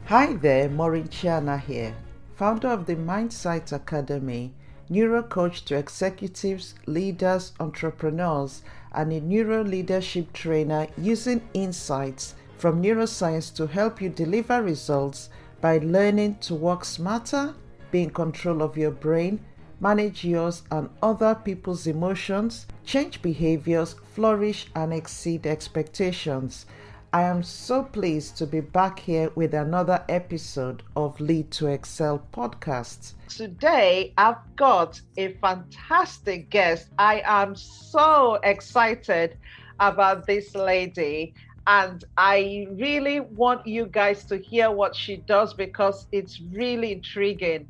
Hi there, Maureen here, founder of the Mindsight Academy, neuro coach to executives, leaders, entrepreneurs, and a neuro leadership trainer using insights from neuroscience to help you deliver results by learning to work smarter, be in control of your brain, manage yours and other people's emotions, change behaviors, flourish, and exceed expectations. I am so pleased to be back here with another episode of Lead to Excel podcast. Today, I've got a fantastic guest. I am so excited about this lady, and I really want you guys to hear what she does because it's really intriguing.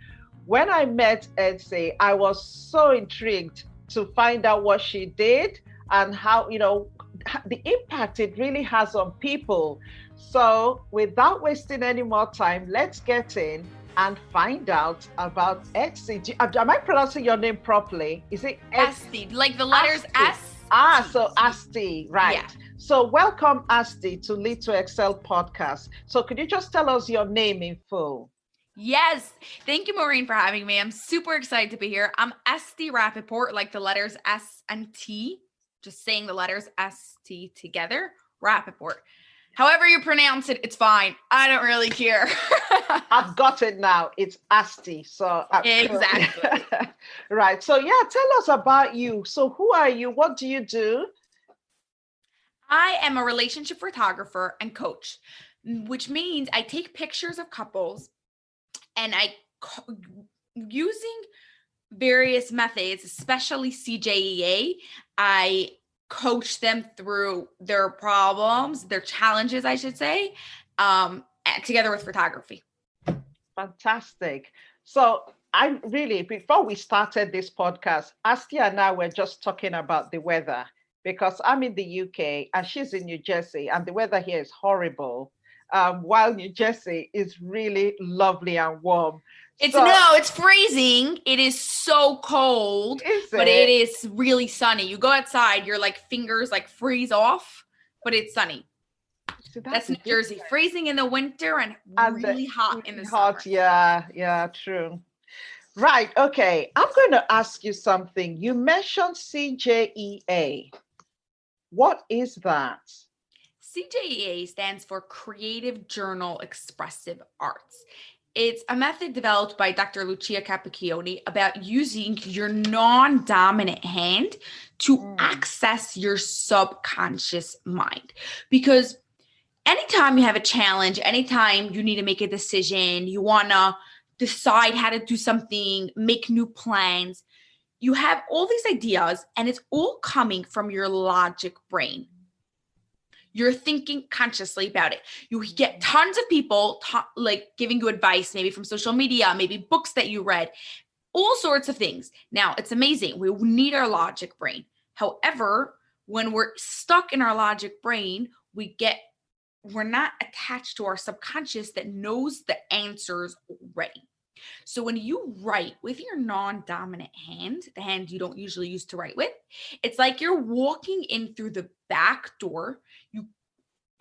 When I met Etsy, I was so intrigued to find out what she did and how, the impact it really has on people. So without wasting any more time, let's get in and find out about Etsy. Am I pronouncing your name properly? Is it ST, like the letters S? So ST, right. Yeah. So welcome, ST, to Lead to Excel podcast. So could you just tell us your name in full? Yes. Thank you, Maureen, for having me. I'm super excited to be here. I'm ST Rappaport, like the letters S and T, just saying the letters ST together, Rappaport. However you pronounce it, it's fine. I don't really care. I've got it now. It's ST. So exactly. Right. So yeah, tell us about you. So who are you? What do you do? I am a relationship photographer and coach, which means I take pictures of couples and using various methods, especially CJEA, I coach them through their problems, their challenges, I should say, together with photography. Fantastic. So I really, before we started this podcast, Astia and I were just talking about the weather because I'm in the UK and she's in New Jersey and the weather here is horrible. While New Jersey is really lovely and warm. It's freezing. It is so cold, but it is really sunny. You go outside, your fingers freeze off, but it's sunny. So that's New Jersey. Freezing in the winter and really hot in the summer. Yeah, true. Right. Okay. I'm going to ask you something. You mentioned CJEA. What is that? CJEA stands for Creative Journal Expressive Arts. It's a method developed by Dr. Lucia Capacchione about using your non-dominant hand to access your subconscious mind. Because anytime you have a challenge, anytime you need to make a decision, you want to decide how to do something, make new plans, you have all these ideas and it's all coming from your logic brain. You're thinking consciously about it. You get tons of people giving you advice, maybe from social media, maybe books that you read, all sorts of things. Now, it's amazing. We need our logic brain. However, when we're stuck in our logic brain, we're not attached to our subconscious that knows the answers already. So when you write with your non-dominant hand, the hand you don't usually use to write with, it's like you're walking in through the back door. You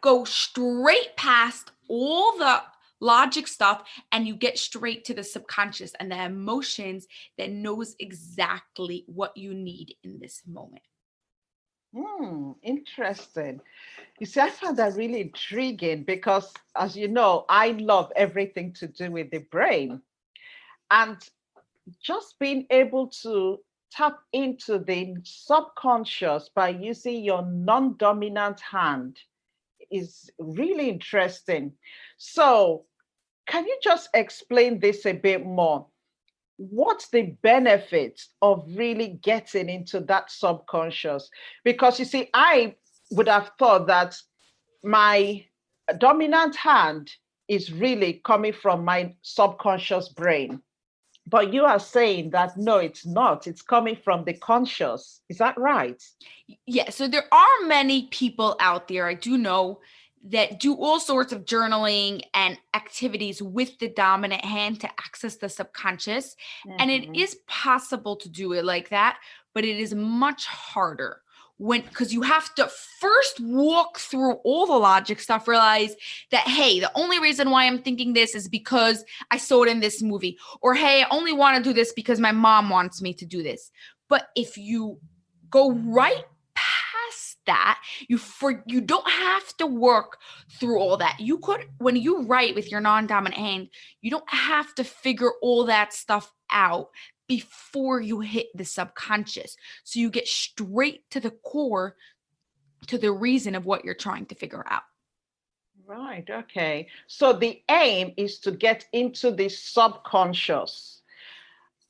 go straight past all the logic stuff and you get straight to the subconscious and the emotions that knows exactly what you need in this moment. Interesting. You see, I found that really intriguing because, as you know, I love everything to do with the brain. And just being able to tap into the subconscious by using your non-dominant hand is really interesting. So can you just explain this a bit more? What's the benefit of really getting into that subconscious? Because you see, I would have thought that my dominant hand is really coming from my subconscious brain. But you are saying that, no, it's not. It's coming from the conscious. Is that right? Yeah. So there are many people out there, I do know, that do all sorts of journaling and activities with the dominant hand to access the subconscious. And it is possible to do it like that, but it is much harder. because you have to first walk through all the logic stuff, realize that, hey, the only reason why I'm thinking this is because I saw it in this movie, or hey, I only want to do this because my mom wants me to do this. But if you go right past that, you don't have to work through all that. You could, when you write with your non-dominant hand, you don't have to figure all that stuff out before you hit the subconscious. So you get straight to the core, to the reason of what you're trying to figure out. Right. Okay. So the aim is to get into the subconscious.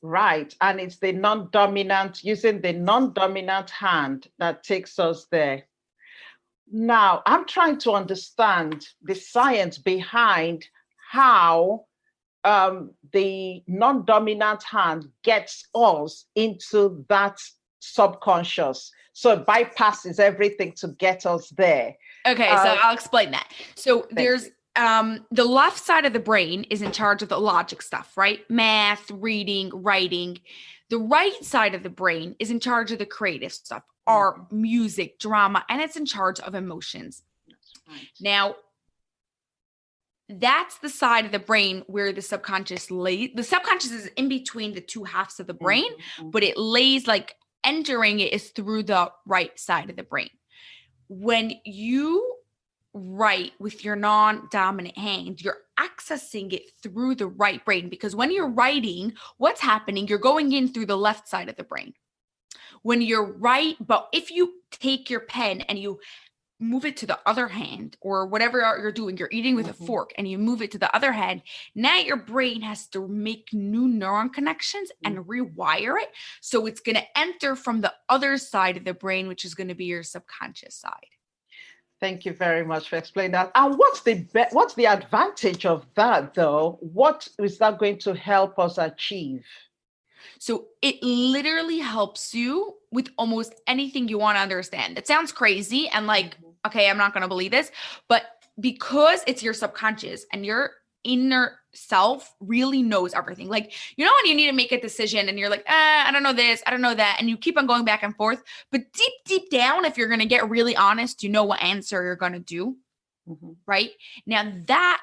Right. And it's the non-dominant, using the non-dominant hand that takes us there. Now, I'm trying to understand the science behind how the non-dominant hand gets us into that subconscious. So it bypasses everything to get us there. Okay, so I'll explain that. So there's the left side of the brain is in charge of the logic stuff, right? Math, reading, writing. The right side of the brain is in charge of the creative stuff, art, music, drama, and it's in charge of emotions. Right. Now, that's the side of the brain where the subconscious lays. The subconscious is in between the two halves of the brain, but it lays, like, entering it is through the right side of the brain. When you write with your non-dominant hand, you're accessing it through the right brain, because when you're writing, what's happening? You're going in through the left side of the brain. When you're but if you take your pen and you move it to the other hand, or whatever you're doing, you're eating with a fork and you move it to the other hand, now your brain has to make new neuron connections and rewire it. So it's going to enter from the other side of the brain, which is going to be your subconscious side. Thank you very much for explaining that. And what's the advantage of that, though? What is that going to help us achieve? So it literally helps you with almost anything you want to understand. It sounds crazy and like, okay, I'm not going to believe this, but because it's your subconscious and your inner self really knows everything. Like, you know, when you need to make a decision and you're like, I don't know this, I don't know that. And you keep on going back and forth, but deep down, if you're going to get really honest, you know what answer you're going to do, right? Now that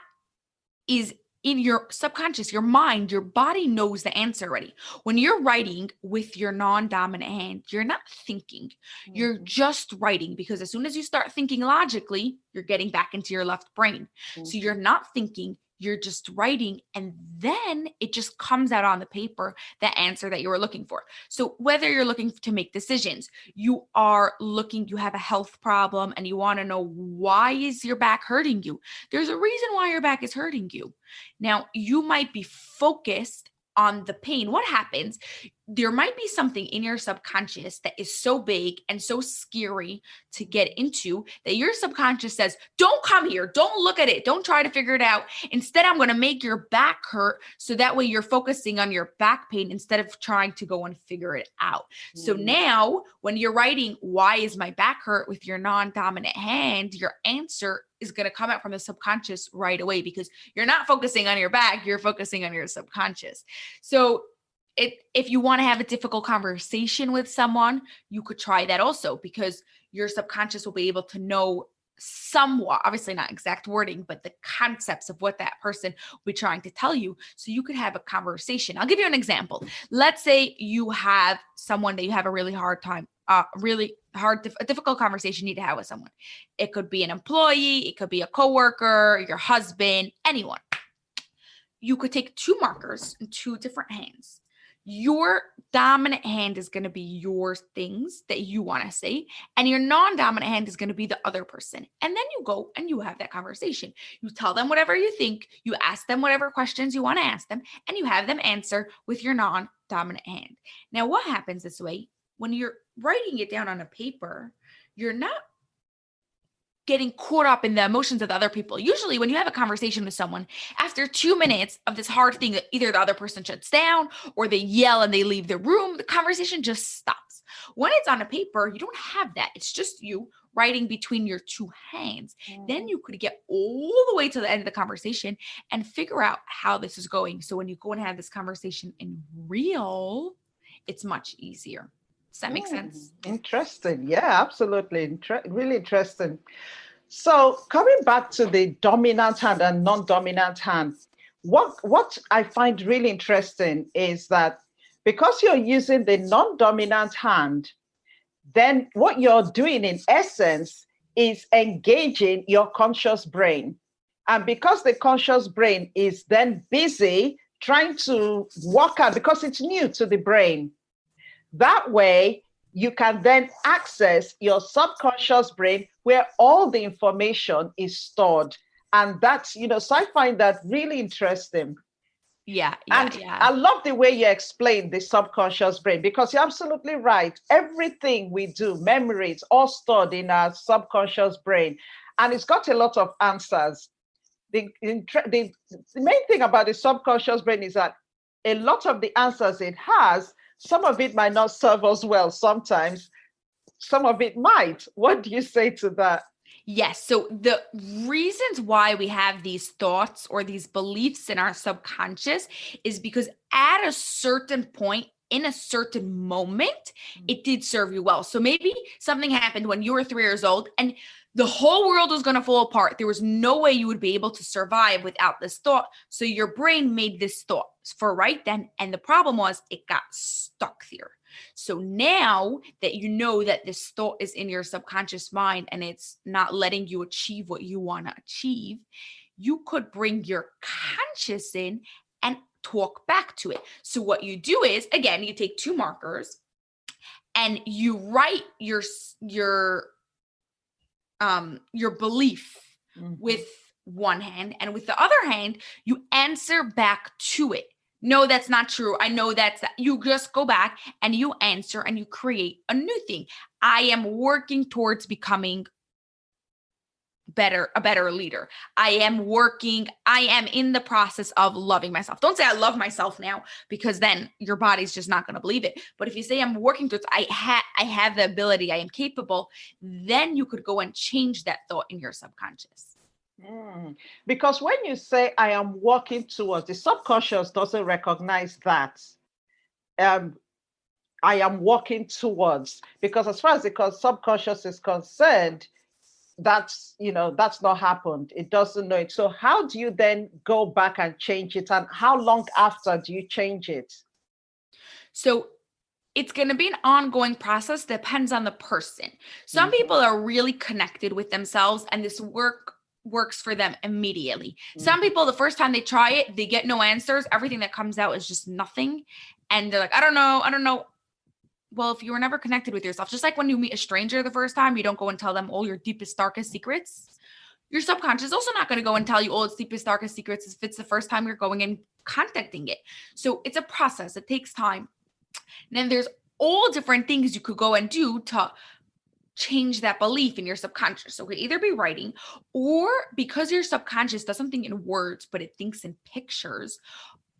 is in your subconscious, your mind, your body knows the answer already. When you're writing with your non-dominant hand, you're not thinking, you're just writing, because as soon as you start thinking logically, you're getting back into your left brain. So you're not thinking, you're just writing, and then it just comes out on the paper, the answer that you were looking for. So whether you're looking to make decisions, you have a health problem and you want to know, why is your back hurting you? There's a reason why your back is hurting you. Now, you might be focused on the pain. What happens? There might be something in your subconscious that is so big and so scary to get into that your subconscious says, don't come here. Don't look at it. Don't try to figure it out. Instead, I'm going to make your back hurt. So that way you're focusing on your back pain instead of trying to go and figure it out. So now when you're writing, why is my back hurt, with your non-dominant hand, your answer is going to come out from the subconscious right away, because you're not focusing on your back, you're focusing on your subconscious. So if you want to have a difficult conversation with someone, you could try that also, because your subconscious will be able to know somewhat, obviously not exact wording, but the concepts of what that person will be trying to tell you. So you could have a conversation. I'll give you an example. Let's say you have someone that you have a really hard time, a difficult conversation you need to have with someone. It could be an employee, it could be a coworker, your husband, anyone. You could take two markers in two different hands. Your dominant hand is going to be your things that you want to say, and your non-dominant hand is going to be the other person. And then you go and you have that conversation. You tell them whatever you think, you ask them whatever questions you want to ask them, and you have them answer with your non-dominant hand. Now, what happens this way? When you're writing it down on a paper, you're not getting caught up in the emotions of the other people. Usually when you have a conversation with someone, after 2 minutes of this hard thing, that either the other person shuts down or they yell and they leave the room, the conversation just stops. When it's on a paper, you don't have that. It's just you writing between your two hands. Then you could get all the way to the end of the conversation and figure out how this is going. So when you go and have this conversation in real, it's much easier. Does that make sense? Interesting. Yeah, absolutely. Really interesting. So coming back to the dominant hand and non-dominant hand, what I find really interesting is that because you're using the non-dominant hand, then what you're doing in essence is engaging your conscious brain. And because the conscious brain is then busy trying to work out, because it's new to the brain, that way you can then access your subconscious brain where all the information is stored. And that's, so I find that really interesting. Yeah. And I love the way you explain the subconscious brain, because you're absolutely right. Everything we do, memories, all stored in our subconscious brain. And it's got a lot of answers. The main thing about the subconscious brain is that a lot of the answers it has, some of it might not serve us well sometimes. Some of it might. What do you say to that? Yes. So the reasons why we have these thoughts or these beliefs in our subconscious is because at a certain point, in a certain moment, it did serve you well. So maybe something happened when you were 3 years old and the whole world was going to fall apart. There was no way you would be able to survive without this thought. So your brain made this thought for right then. And the problem was it got stuck there. So now that you know that this thought is in your subconscious mind and it's not letting you achieve what you want to achieve, you could bring your conscious in and talk back to it. So what you do is, again, you take 2 markers and you write your belief with one hand, and with the other hand, you answer back to it. No, that's not true. I know that's that. You just go back and you answer and you create a new thing. I am working towards becoming a better leader. I am in the process of loving myself. Don't say I love myself now, because then your body's just not going to believe it. But if you say I'm working towards, I have the ability, I am capable, then you could go and change that thought in your subconscious. Because when you say I am working towards, the subconscious doesn't recognize that. I am working towards, because as far as the subconscious is concerned, that's not happened. It doesn't know it. So how do you then go back and change it? And how long after do you change it? So it's going to be an ongoing process. Depends on the person. Some people are really connected with themselves and this works for them immediately. Some people, the first time they try it, they get no answers. Everything that comes out is just nothing. And they're like, I don't know. Well, if you were never connected with yourself, just like when you meet a stranger the first time, you don't go and tell them all your deepest, darkest secrets. Your subconscious is also not going to go and tell you all its deepest, darkest secrets if it's the first time you're going and contacting it. So it's a process. It takes time. And then there's all different things you could go and do to change that belief in your subconscious. So it could either be writing, or because your subconscious doesn't think in words, but it thinks in pictures.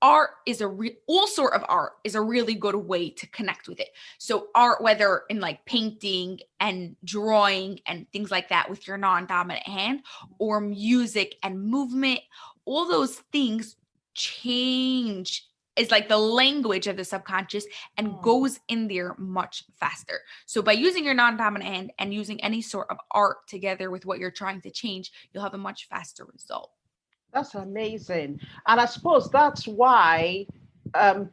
Art is all sort of art is a really good way to connect with it. So art, whether in like painting and drawing and things like that with your non-dominant hand, or music and movement, all those things change is like the language of the subconscious and goes in there much faster. So by using your non-dominant hand and using any sort of art together with what you're trying to change, you'll have a much faster result. That's amazing. And I suppose that's why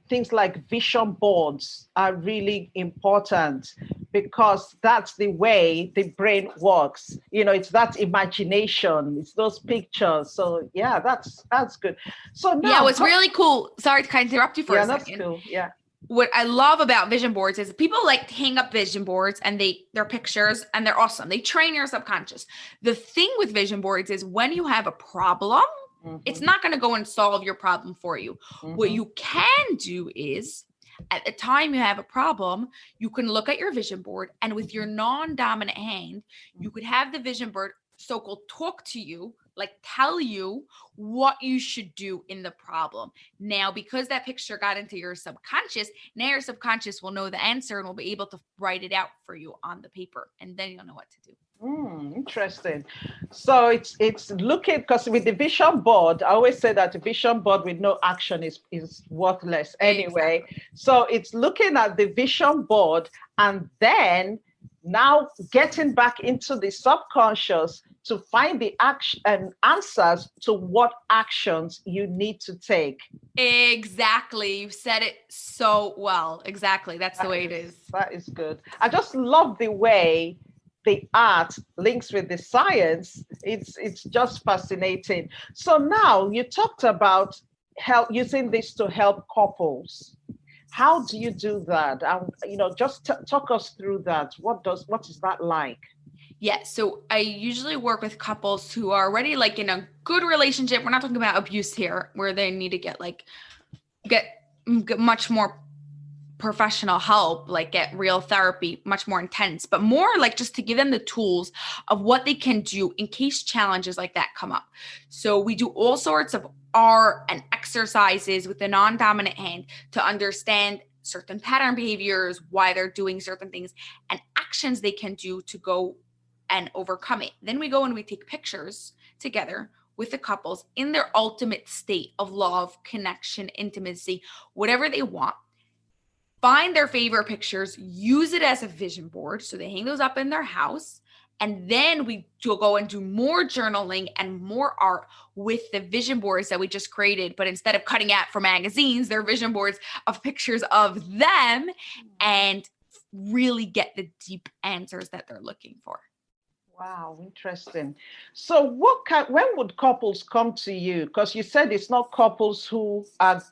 things like vision boards are really important, because that's the way the brain works. It's that imagination, it's those pictures. So yeah, that's good. So now, what's really cool, sorry to kind of interrupt you for a second. That's cool. Yeah. What I love about vision boards is people like to hang up vision boards and they're pictures and they're awesome. They train your subconscious. The thing with vision boards is when you have a problem, it's not going to go and solve your problem for you. What you can do is, at the time you have a problem, you can look at your vision board, and with your non-dominant hand, you could have the vision board so-called talk to you, like tell you what you should do in the problem. Now, because that picture got into your subconscious, now your subconscious will know the answer and will be able to write it out for you on the paper. And then you'll know what to do. Interesting. So it's looking, because with the vision board, I always say that a vision board with no action is worthless anyway. Exactly. So it's looking at the vision board and then now getting back into the subconscious to find the action and answers to what actions you need to take. Exactly. You said it so well. Exactly. That's the way it is. That is good. I just love the way the art links with the science. It's just fascinating. So now you talked about using this to help couples. How do you do that? Just talk us through that. What is that like? Yeah, so I usually work with couples who are already like in a good relationship. We're not talking about abuse here, where they need to get much more professional help, like get real therapy, much more intense, but more like just to give them the tools of what they can do in case challenges like that come up. So we do all sorts of art and exercises with the non-dominant hand to understand certain pattern behaviors, why they're doing certain things, and actions they can do to go and overcome it. Then we go and we take pictures together with the couples in their ultimate state of love, connection, intimacy, whatever they want. Find their favorite pictures, use it as a vision board. So they hang those up in their house. And then we go and do more journaling and more art with the vision boards that we just created. But instead of cutting out for magazines, they're vision boards of pictures of them, and really get the deep answers that they're looking for. Wow, interesting. So when would couples come to you? Because you said it's not couples who are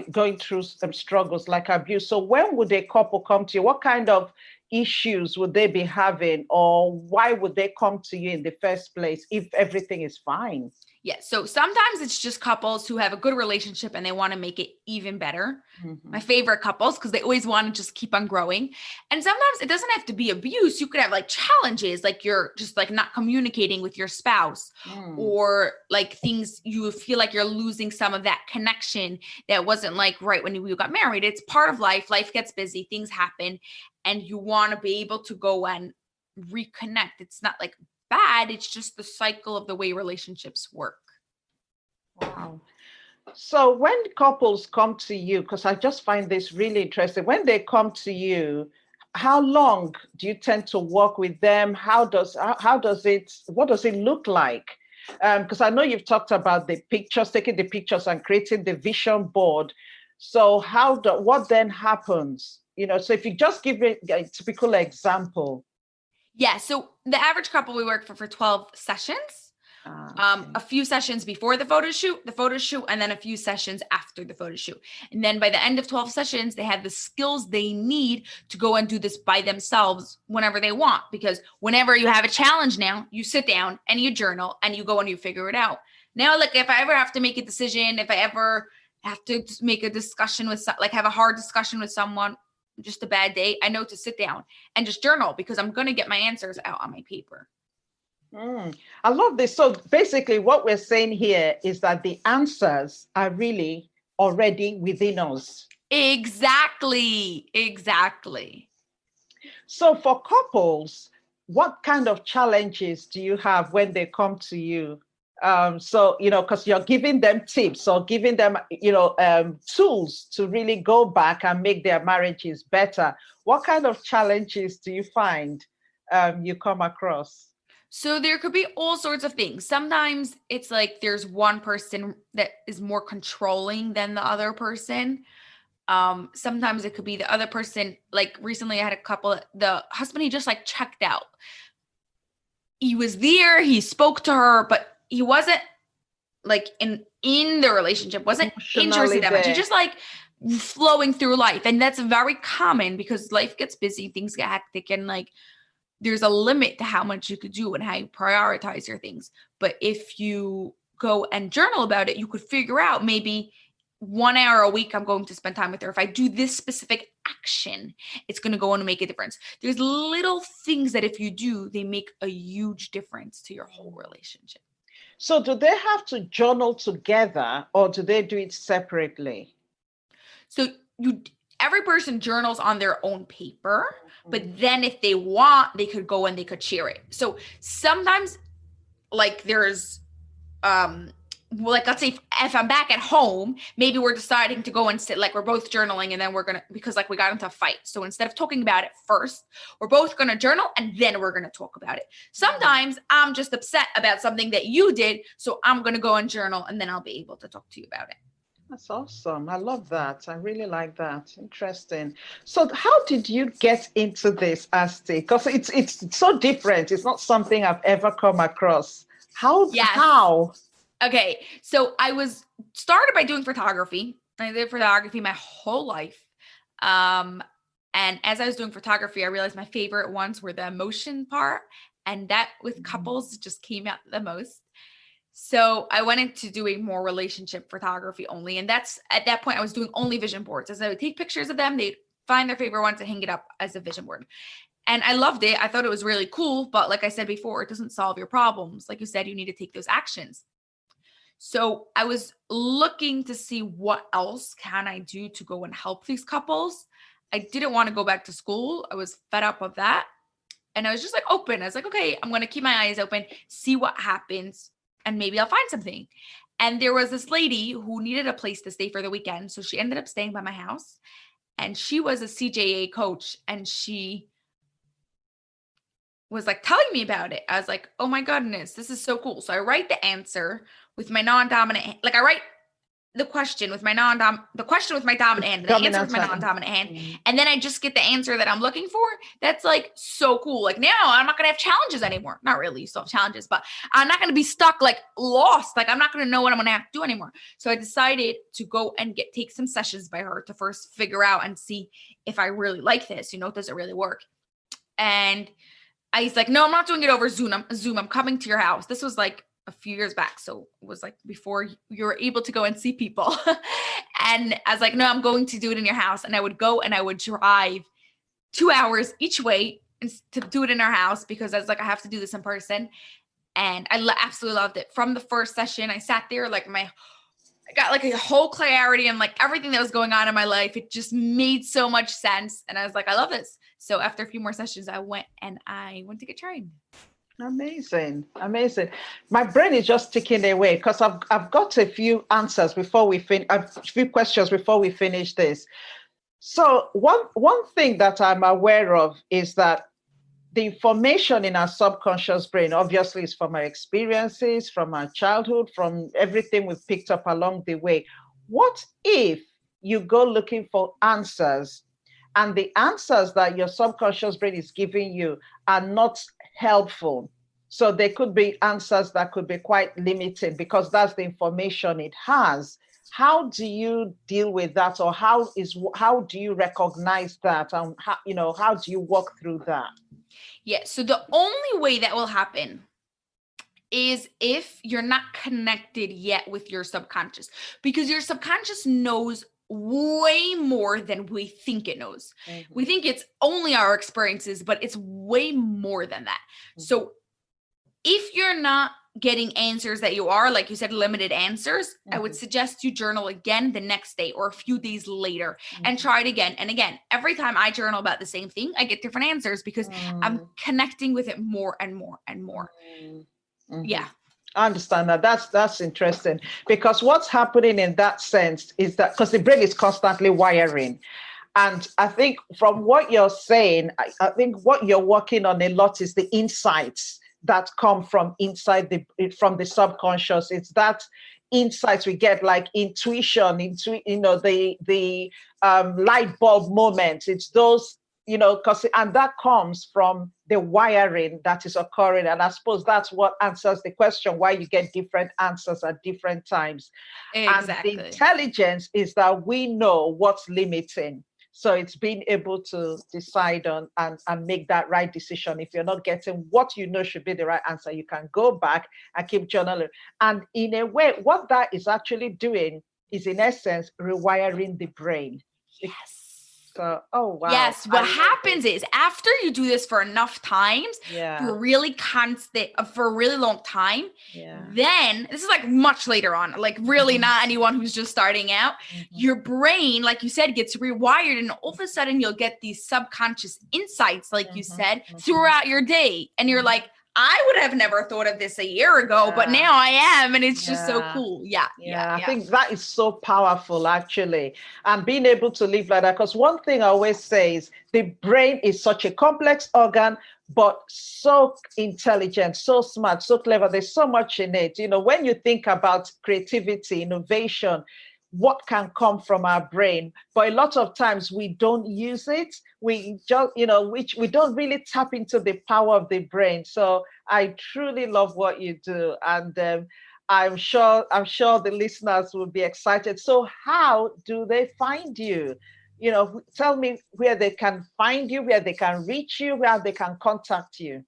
going through some struggles like abuse. So when would a couple come to you? What kind of issues would they be having, or why would they come to you in the first place if everything is fine? Yeah, so sometimes it's just couples who have a good relationship and they want to make it even better. Mm-hmm. My favorite couples, because they always want to just keep on growing. And sometimes it doesn't have to be abuse. You could have like challenges, like you're just like not communicating with your spouse, or like things you feel like you're losing some of that connection that wasn't like right when you got married. It's part of life. Life gets busy, things happen, and you want to be able to go and reconnect. It's not like bad. It's just the cycle of the way relationships work. Wow. So when couples come to you, because I just find this really interesting, when they come to you, how long do you tend to work with them? What does it look like? Because I know you've talked about the pictures, taking the pictures and creating the vision board. So what then happens? So if you just give it a typical example. Yeah. So the average couple we work for 12 sessions, a few sessions before the photo shoot, and then a few sessions after the photo shoot. And then by the end of 12 sessions, they have the skills they need to go and do this by themselves whenever they want. Because whenever you have a challenge now, you sit down and you journal and you go and you figure it out. Now, like if I ever have to make a decision, if I ever have to make a discussion with, like have a hard discussion with someone, just a bad day, I know to sit down and just journal because I'm going to get my answers out on my paper. I love this. So basically what we're saying here is that the answers are really already within us. Exactly. So for couples, what kind of challenges do you have when they come to you? Because you're giving them tips or giving them, tools to really go back and make their marriages better. What kind of challenges do you find you come across? So there could be all sorts of things. Sometimes it's like there's one person that is more controlling than the other person. Sometimes it could be the other person. Like recently I had a couple, the husband, he just like checked out. He was there, he spoke to her, but he wasn't like in the relationship, wasn't interested that much. He just like flowing through life. And that's very common because life gets busy, things get hectic, and like there's a limit to how much you could do and how you prioritize your things. But if you go and journal about it, you could figure out maybe 1 hour a week I'm going to spend time with her. If I do this specific action, it's going to go on to make a difference. There's little things that if you do, they make a huge difference to your whole relationship. So do they have to journal together or do they do it separately? So every person journals on their own paper, but then if they want, they could go and they could share it. So sometimes like there's like let's say if I'm back at home, maybe we're deciding to go and sit, like we're both journaling and then we're gonna, because like we got into a fight, so instead of talking about it first, we're both gonna journal and then we're gonna talk about it. Sometimes I'm just upset about something that you did, so I'm gonna go and journal and then I'll be able to talk to you about it. That's awesome. I love that. I really like that. Interesting. So how did you get into this, Asti? Because it's so different. It's not something I've ever come across. How? Yes. How? Okay. So I was started by doing photography. I did photography my whole life. And as I was doing photography, I realized my favorite ones were the emotion part. And that with couples just came out the most. So I went into doing more relationship photography only. And that's at that point I was doing only vision boards. As I would take pictures of them, they'd find their favorite ones and hang it up as a vision board. And I loved it. I thought it was really cool. But like I said before, it doesn't solve your problems. Like you said, you need to take those actions. So I was looking to see what else can I do to go and help these couples. I didn't want to go back to school. I was fed up of that. And I was just like open. I was like, okay, I'm going to keep my eyes open, see what happens. And maybe I'll find something. And there was this lady who needed a place to stay for the weekend. So she ended up staying by my house. And she was a CJA coach. And she was like telling me about it. I was like, oh my goodness, this is so cool. So I write the answer with my non-dominant, like I write the question with my the question with my dominant hand, the answer with my non-dominant hand. And then I just get the answer that I'm looking for. That's like so cool. Like now I'm not going to have challenges anymore. Not really, you still have challenges, but I'm not going to be stuck, like lost. Like I'm not going to know what I'm going to have to do anymore. So I decided to go and take some sessions by her to first figure out and see if I really like this, does it really work? And I was like, no, I'm not doing it over Zoom. I'm coming to your house. This was like a few years back. So it was like before you were able to go and see people. And I was like, no, I'm going to do it in your house. And I would go and I would drive 2 hours each way to do it in our house because I was like, I have to do this in person. And I absolutely loved it. From the first session, I sat there like I got like a whole clarity and like everything that was going on in my life. It just made so much sense. And I was like, I love this. So after a few more sessions, I went to get trained. Amazing. My brain is just ticking away because I've got a few answers before we a few questions before we finish this. So one thing that I'm aware of is that the information in our subconscious brain obviously is from our experiences, from our childhood, from everything we've picked up along the way. What if you go looking for answers and the answers that your subconscious brain is giving you are not helpful? So there could be answers that could be quite limited because that's the information it has. How do you deal with that, or how do you recognize that, and how do you walk through that? Yeah, so the only way that will happen is if you're not connected yet with your subconscious, because your subconscious knows way more than we think it knows. Mm-hmm. We think it's only our experiences, but it's way more than that. Mm-hmm. So if you're not getting answers that you are, like you said, limited answers, mm-hmm. I would suggest you journal again the next day or a few days later, mm-hmm. and try it again. And again, every time I journal about the same thing, I get different answers because I'm connecting with it more and more and more. Mm-hmm. Yeah. I understand that. That's interesting, because what's happening in that sense is that because the brain is constantly wiring. And I think from what you're saying, I think what you're working on a lot is the insights that come from inside from the subconscious. It's that insights we get, like intuition, the light bulb moment. It's those, and that comes from the wiring that is occurring. And I suppose that's what answers the question why you get different answers at different times. Exactly. And the intelligence is that we know what's limiting. So it's being able to decide on and make that right decision. If you're not getting what should be the right answer, you can go back and keep journaling. And in a way, what that is actually doing is in essence rewiring the brain. Yes. So, oh wow. Yes, what happens is after you do this for enough times, for really constant, for a really long time, then this is like much later on, like really not anyone who's just starting out, your brain, like you said, gets rewired, and all of a sudden you'll get these subconscious insights, like you said, throughout your day. And you're like, I would have never thought of this a year ago, but now I am. And it's just so cool. Yeah. I think that is so powerful, actually. And being able to live like that. Because one thing I always say is the brain is such a complex organ, but so intelligent, so smart, so clever. There's so much in it. You know, when you think about creativity, innovation, what can come from our brain, but a lot of times we don't use it. We just, we don't really tap into the power of the brain. So I truly love what you do, and I'm sure the listeners will be excited. So how do they find you? Tell me where they can find you, where they can reach you, where they can contact you.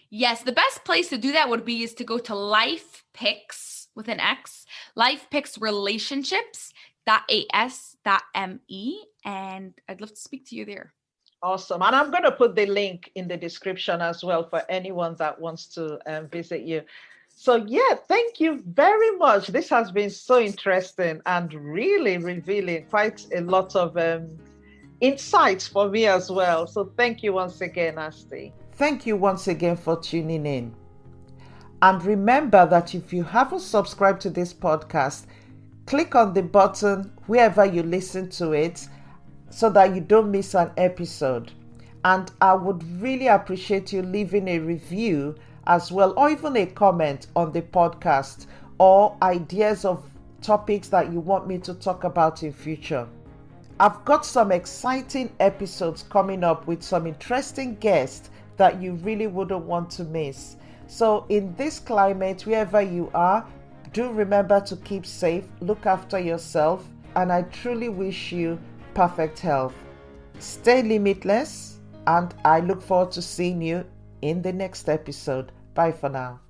Yes, the best place to do that is to go to LifePix with an X, LifePix Relationships.as.me, and I'd love to speak to you there. Awesome. And I'm going to put the link in the description as well for anyone that wants to visit you. So thank you very much. This has been so interesting and really revealing quite a lot of insights for me as well. So thank you once again, Asti. Thank you once again for tuning in. And remember that if you haven't subscribed to this podcast, click on the button wherever you listen to it so that you don't miss an episode. And I would really appreciate you leaving a review as well, or even a comment on the podcast, or ideas of topics that you want me to talk about in future. I've got some exciting episodes coming up with some interesting guests that you really wouldn't want to miss. So in this climate, wherever you are, do remember to keep safe, look after yourself, and I truly wish you perfect health. Stay limitless, and I look forward to seeing you in the next episode. Bye for now.